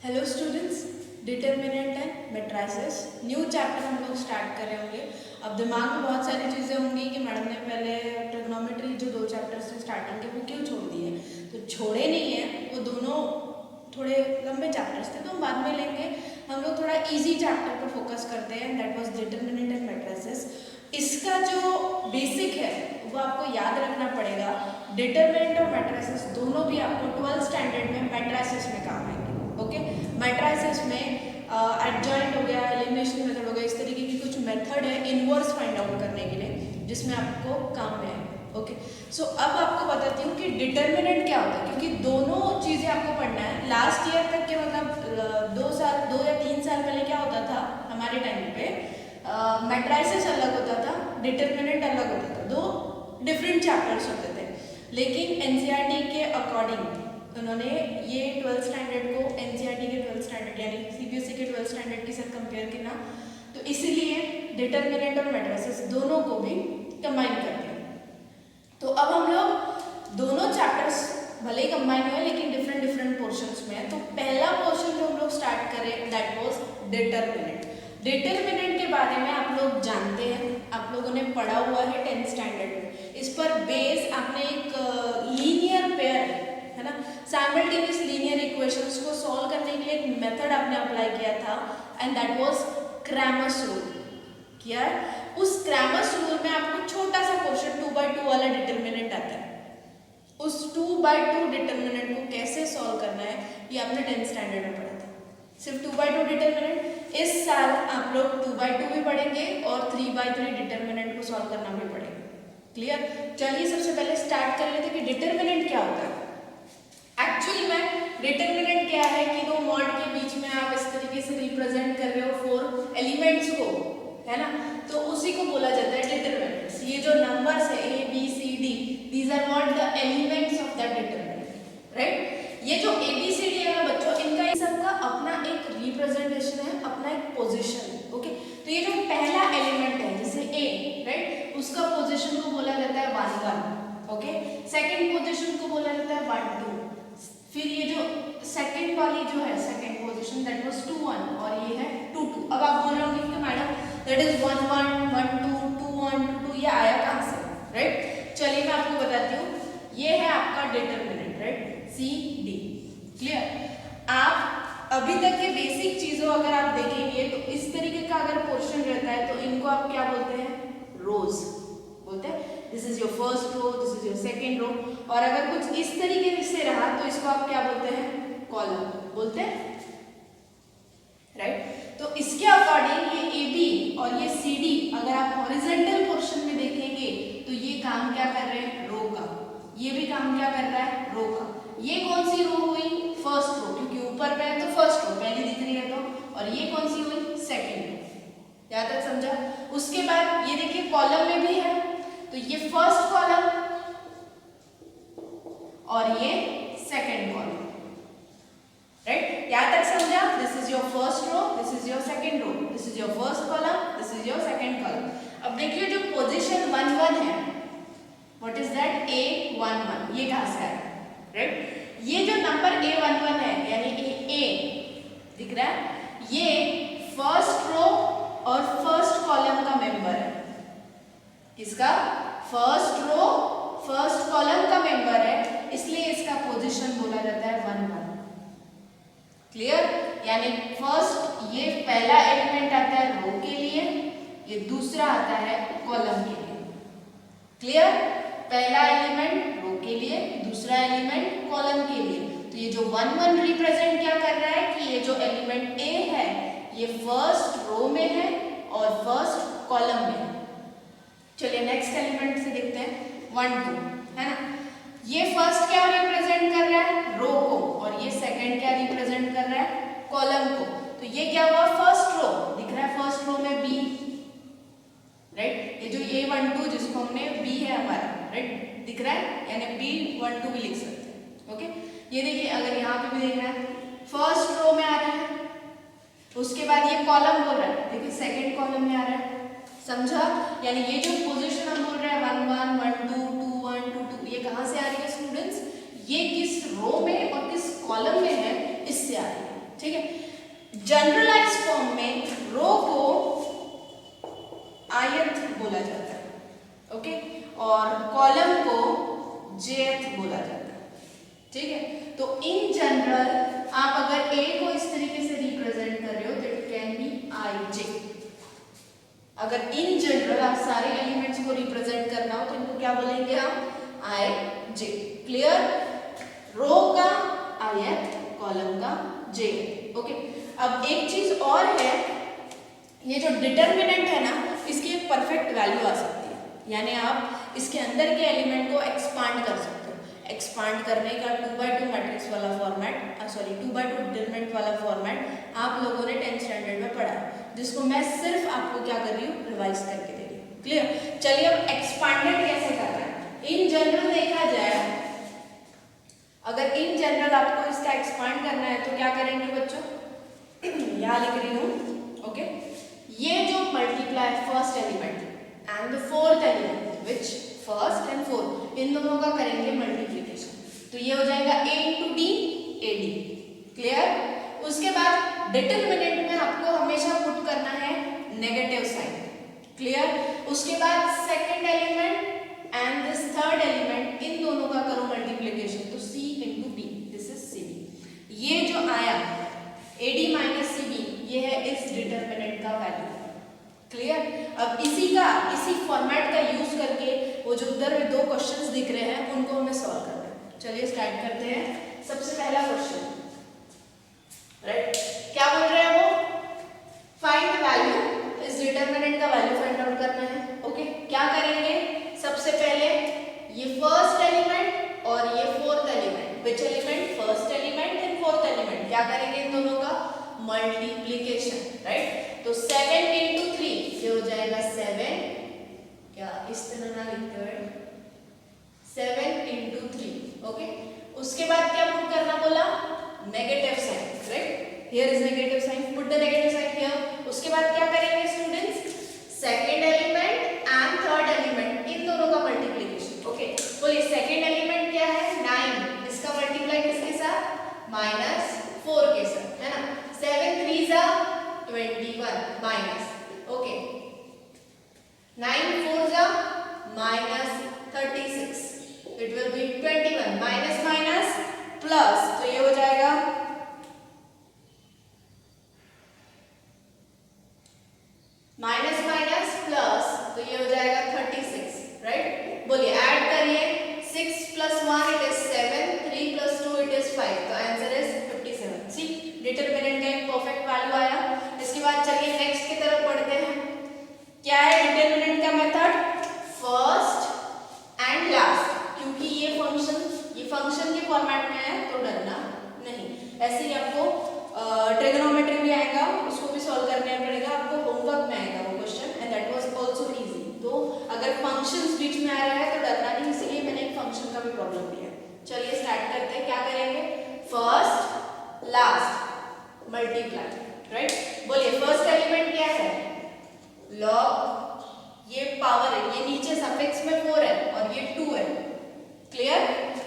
Hello students, determinant and matrices new chapter हम लोग start कर रहे होंगे। अब दिमाग में बहुत सारी चीज़ें होंगी कि मैडम ने पहले ट्रिग्नोमेट्री जो 2 चैप्टर्स से स्टार्टिंग के वो क्यों छोड़ दिए। तो छोड़े नहीं है, वो दोनों थोड़े लंबे चैप्टर्स थे तो हम बाद में लेंगे। हम लोग थोड़ा इजी चैप्टर पर फोकस करते हैं, that was determinant and matrices. इसका जो बेसिक है वो आपको याद रखना पड़ेगा। डिटर्मिनेंट और मैट्रिसेस दोनों भी आपको 12th स्टैंडर्ड में मैट्रिसेस में काम आएंगे। ओके, मैट्रिसेस में एडजॉइंट हो गया, एलिमिनेशन मेथड हो गया, इस तरीके की कुछ मेथड है इनवर्स फाइंड आउट करने के लिए जिसमें आपको काम में है। ओके, सो अब आपको बताती हूँ कि डिटर्मिनेंट क्या होता है, क्योंकि दोनों चीज़ें आपको पढ़ना है। लास्ट ईयर तक के मतलब 2 या 3 साल पहले क्या होता था हमारे टाइम पे, मैट्रिसेस अलग होता था, डिटर्मिनेंट अलग होता था, 2 डिफरेंट चैप्टर्स होते थे। लेकिन एनसीईआरटी के अकॉर्डिंग उन्होंने ये 12th स्टैंडर्ड को एनसीईआरटी के 12th स्टैंडर्ड यानी सीबीएसई के 12th स्टैंडर्ड के साथ कंपेयर किया, तो इसीलिए डिटर्मिनेंट और मैट्रिसेस दोनों को भी कंबाइन कर दिया। तो अब हम लोग दोनों चैप्टर्स भले ही कंबाइन हुए लेकिन डिफरेंट डिफरेंट पोर्शंस में है। तो पहला पोर्शन जो हम लोग स्टार्ट करें दैट वाज डिटर्मिनेंट। डिटर्मिनेंट के बारे में आप लोग जानते हैं, आप लोगों ने पढ़ा हुआ है 10th स्टैंडर्ड में। इस पर बेस आपने एक लीनियर पेयर है ना, साइमल्टेनियस लीनियर इक्वेशंस को सॉल्व करने के लिए एक मेथड आपने अप्लाई किया था and that was Cramer's rule. किया उस क्रैमर्स रूल में आपको छोटा सा पोर्शन 2/2 वाला डिटर्मिनेंट आता है। उस 2/2 डिटर्मिनेंट को कैसे सॉल्व करना है ये आपने 10th स्टैंडर्ड में पढ़ा था। सिर्फ 2/2 डिटर्मिनेंट। इस साल आप लोग 2/2 भी पढ़ेंगे और 3/3 डिटर्मिनेंट को सॉल्व करना भी पड़ेगा। क्लियर? चलिए सबसे पहले स्टार्ट कर लेते हैं कि डिटर्मिनेंट क्या होता है। एक्चुअली में डिटर्मिनेंट क्या है कि 2 मॉड के बीच में आप इस तरीके से रिप्रेजेंट कर रहे हो 4 एलिमेंट्स को, है ना, तो उसी को बोला जाता है डिटर्मिनेंट्स। ये जो नंबर्स है A B C D, these are not the elements of that determinant, right. ये जो A B C D है ना बच्चों, इनका इन सबका अपना एक रिप्रेजेंटेशन है, अपना एक पोजीशन है। ओके, तो ये जो पहला एलिमेंट है जैसे A, राइट, उसका पोजीशन को बोला जाता है 1 1। ओके, सेकंड पोजीशन को बोला जाता है 1 2। फिर ये जो सेकंड वाली जो है सेकंड पोजीशन दैट वाज 2 1 और ये है 2 2। अब आप बोल रहे होंगे कि मैडम दैट इज 1 1 1 2 2 1 2 2, ये आया कहां से, राइट। चलिए मैं आपको बताती हूँ, ये है आपका determinant, right, C D. Clear? आप अभी तक के बेसिक चीजों अगर आप देखेंगे तो इस तरीके का अगर पोर्शन रहता है तो इनको आप क्या बोलते हैं, रोज बोलते हैं। This is your first row, this is your second row. और अगर कुछ इस तरीके से रहा तो इसको आप क्या बोलते हैं, कॉलम बोलते हैं, राइट। तो इसके अकॉर्डिंग ये ए बी और ये सी डी अगर आप हॉरिजॉन्टल पोर्शन में देखेंगे तो ये काम क्या कर रहे हैं, रो का। ये भी काम क्या कर रहा है, रो का। ये कौन सी रो हुई, फर्स्ट रो, क्योंकि ऊपर में है तो फर्स्ट रो पहली दिख रही है तो। और ये कौन सी हुई, सेकेंड रो। यहाँ तक समझा? उसके बाद ये देखिए कॉलम में भी है, तो ये फर्स्ट कॉलम और ये सेकंड कॉलम, राइट। यहां तक समझा? This is your first row, this is your second row, this is your first column, this is your second column. अब देखिए जो पोजीशन 1 1 है, व्हाट इज दैट, A1 1, ये कहां से आया, राइट। ये जो नंबर A11 है यानी ए दिख रहा है, ये फर्स्ट रो और फर्स्ट कॉलम का मेंबर है। किसका, फर्स्ट रो फर्स्ट कॉलम का मेंबर है, इसलिए इसका पोजीशन बोला जाता है 1 1। क्लियर? यानी फर्स्ट ये पहला एलिमेंट आता है रो के लिए, ये दूसरा आता है कॉलम के लिए। क्लियर? पहला एलिमेंट रो के लिए, दूसरा एलिमेंट कॉलम के लिए। तो ये जो 1 1 रिप्रेजेंट क्या कर रहा है कि ये जो एलिमेंट ए है ये फर्स्ट रो में है और फर्स्ट कॉलम में है। चलिए नेक्स्ट एलिमेंट से देखते हैं, 1 2, है ना। ये फर्स्ट क्या रिप्रेजेंट कर रहा है, रो को, और ये सेकंड क्या रिप्रेजेंट कर रहा है, कॉलम को। तो ये क्या हुआ, फर्स्ट रो दिख रहा है, फर्स्ट रो में बी, राइट। ये जो A12 जिसको हमने बी है हमारा, राइट, दिख रहा है, यानी B12 भी लिख सकते हैं। ओके, ये देखिए अगर यहाँ पे भी देखना है, फर्स्ट रो में आ रहा है, उसके बाद ये कॉलम बोल रहा है, देखिए सेकंड कॉलम में आ रहा है। समझा? यानी ये जो पोजीशन हम बोल रहे हैं 1 1 1 2 2 1 2 2, ये कहां से आ रही है स्टूडेंट्स, ये किस रो में और किस कॉलम में है, इससे आ रही है। ठीक है। जनरलाइज फॉर्म में रो को आयत बोला जाता है, ओके, और कॉलम को जेथ बोला जाता है, ठीक है। तो इन जनरल आप अगर ए को इस तरीके से रिप्रेजेंट कर रहे हो तो इट कैन बी आई जे। अगर इन जनरल आप सारे एलिमेंट्स को रिप्रेजेंट करना हो तो इनको क्या बोलेंगे हम, आई जे। क्लियर? रो का आयत, कॉलम का जे, ओके। अब एक चीज और है, ये जो डिटर्मिनेंट है ना, इसकी एक परफेक्ट वैल्यू आ सकती है, यानी आप इसके अंदर के एलिमेंट को एक्सपांड कर सकते हो। एक्सपांड करने का 2x2 मैट्रिक्स वाला फॉर्मेट, सॉरी 2x2 डिटरमिनेंट वाला फॉर्मेट आप लोगों ने 10th स्टैंडर्ड में पढ़ा है, जिसको मैं सिर्फ आपको क्या कर रही हूँ, रिवाइज करके दे रही हूँ। क्लियर? चलिए अब एक्सपांडेड कैसे करना है। इन जनरल देखा जाए, अगर इन जनरल आपको इसका एक्सपांड करना है तो क्या करेंगे बच्चों, यहाँ लिख रही हूँ, ओके। ये जो multiply first element and the fourth element, which first and fourth, इन दोनों का करेंगे मल्टीप्लिकेशन, तो ये हो जाएगा a into D A D. Clear? उसके बाद डिटरमिनेंट में आपको हमेशा पुट करना है नेगेटिव साइन। क्लियर? उसके बाद second element and this third element, इन दोनों का करो मल्टीप्लिकेशन, तो c into b, this is cb। ये जो आया ad माइनस cb, ये है इस डिटरमिनेंट का वैल्यू। क्लियर? अब इसी फॉर्मेट का यूज करके वो जो उधर में 2 क्वेश्चंस दिख रहे हैं उनको हमें सॉल्व करना है। चलिए स्टार्ट करते हैं। सबसे पहला क्वेश्चन, राइट, क्या बोल रहे हैं वो, फाइंड द वैल्यू, इस डिटरमिनेंट का वैल्यू फाइंड आउट करना है, ओके। क्या करेंगे, सबसे पहले ये फर्स्ट एलिमेंट और ये fourth element, which element, first element and fourth element, क्या करेंगे इन दोनों का मल्टीप्लिकेशन, राइट। तो 7 इंटू 3, ये हो जाएगा 7, क्या इस तरह ना लिखते हैं, 7 इंटू 3, ओके। उसके बाद क्या पुट करना बोला, negative sign, right, here is negative sign, put the negative sign here. उसके बाद क्या करेंगे students, second element and third element, इन दोनों का मल्टीप्लिकेशन, ओके। बोलिए सेकंड एलिमेंट क्या है, 9, इसका मल्टीप्लाई किसके साथ, -4 के साथ, है ना। 7 3 जा 21 माइनस, ओके, 9 4 जा -36, it will B 21, minus minus plus, तो ये हो जाएगा माइनस माइनस प्लस, तो ये हो जाएगा 36, राइट। बोलिए ऐड करिए, 6 + 1 इट इज 7, 3 + 2 इट इज 5, तो आंसर इज 57। सी, डिटरमिनेंट का एक परफेक्ट वैल्यू आया। इसके बाद चलिए नेक्स्ट की तरफ बढ़ते हैं। क्या है डिटरमिनेंट का मेथड, फर्स्ट एंड लास्ट, क्योंकि ये फंक्शन के फॉर्मेट में है तो डरना नहीं। ऐसे ही आपको ट्रिग्नोमेट्री भी आएगा, उसको भी सॉल्व करना पड़ेगा, आपको होमवर्क में आएगा वो question, and that was also easy. तो अगर फंक्शंस बीच में आ रहा है तो डरना नहीं, इसलिए मैंने एक फंक्शन का भी प्रॉब्लम दिया। चलिए स्टार्ट करते हैं। क्या करेंगे, फर्स्ट लास्ट मल्टीप्लाई, राइट। बोलिए फर्स्ट एलिमेंट क्या है, लॉग, ये पावर है, ये नीचे सफिक्स में 4 है और ये 2 है। क्लियर?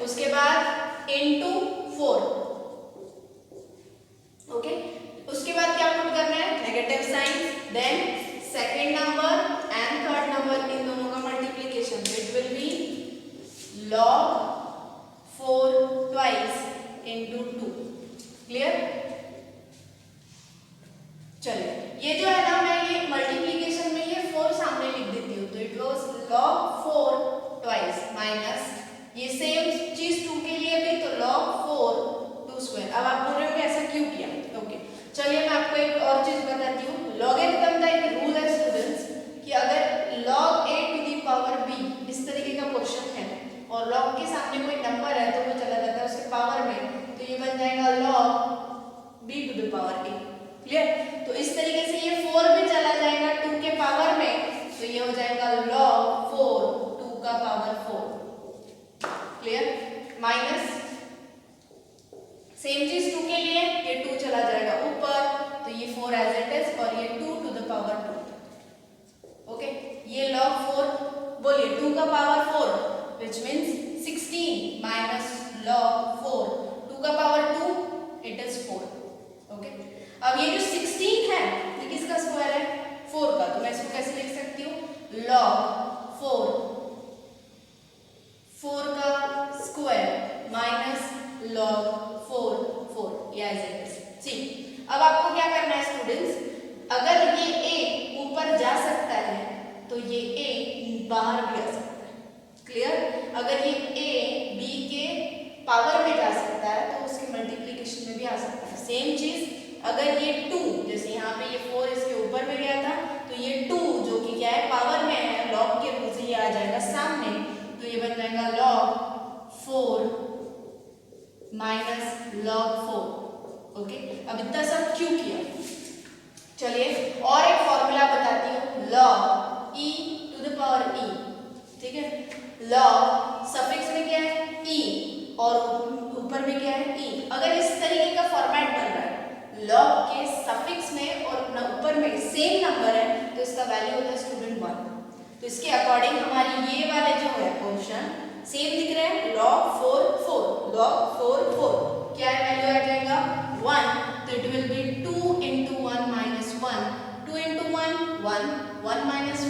उसके बाद इनटू 4, ओके। उसके बाद क्या पुट करना है, negative sign, then second number and third number, इन दोनों का multiplication, it will be log 4 twice into 2। Clear? चलिए, ये जो है ना, मैं ये मल्टीप्लिकेशन में ये 4 सामने लिख देती हूँ, तो it was log 4 twice minus, ये सेम चीज 2 के लिए भी, तो log 4 2 स्क्वायर। अब आप बोल रहे हो कि ऐसा क्यों किया, ओके। चलिए मैं आपको एक और चीज बताती हूँ। लॉगरिथम का एक रूल है स्टूडेंट्स, कि अगर log a to the power b इस तरीके का क्वेश्चन है और log के सामने कोई नंबर है तो वो चला जाता है उसके पावर में, तो ये बन जाएगा log b to the power a। Clear? तो इस तरीके से ये 4 भी चला जाएगा 2 के पावर में, तो ये हो जाएगा log 4 2 का पावर 4। क्लियर? माइनस सेम चीज 2 के लिए, ये 2 चला जाएगा ऊपर, तो ये 4 एज इट इज, और ये 2 to the power ओके, अब ये जो 16 है ये किसका स्क्वायर है? 4 का। तो मैं इसको कैसे लिख सकती हूँ? log 4 का स्क्वायर माइनस log 4 ये ऐसे सी। अब आपको क्या करना है स्टूडेंट्स, अगर ये a ऊपर जा सकता है तो ये a बाहर भी आ सकता है। क्लियर? अगर ये a b के पावर में जा सकता है तो उसके मल्टीप्लिकेशन में भी आ सकता है। सेम चीज अगर ये 2, जैसे यहाँ पे ये 4 इसके ऊपर में गया था तो ये 2 जो कि क्या है पावर में है, log के रूल से ये आ जाएगा सामने, तो ये बन जाएगा log 4 माइनस log 4। ओके, अब इतना सब क्यों किया? चलिए और एक फॉर्मूला बताती हूँ, log e to the power e। ठीक है, log सफिक्स में क्या है? e और ऊपर में क्या है? e। अगर इस तरीके का फॉर्मेट बन रहा है, log के सफिक्स में और ऊपर में सेम नंबर है तो इसका वैल्यू होता है स्टूडेंट 1। तो इसके अकॉर्डिंग हमारी ये वाले जो है क्वेश्चन सेम दिख रहे हैं, log 4 क्या है वैल्यू आ जाएगा 1, तो it will B 2 into 1 minus 1, 2 into 1 1 1 minus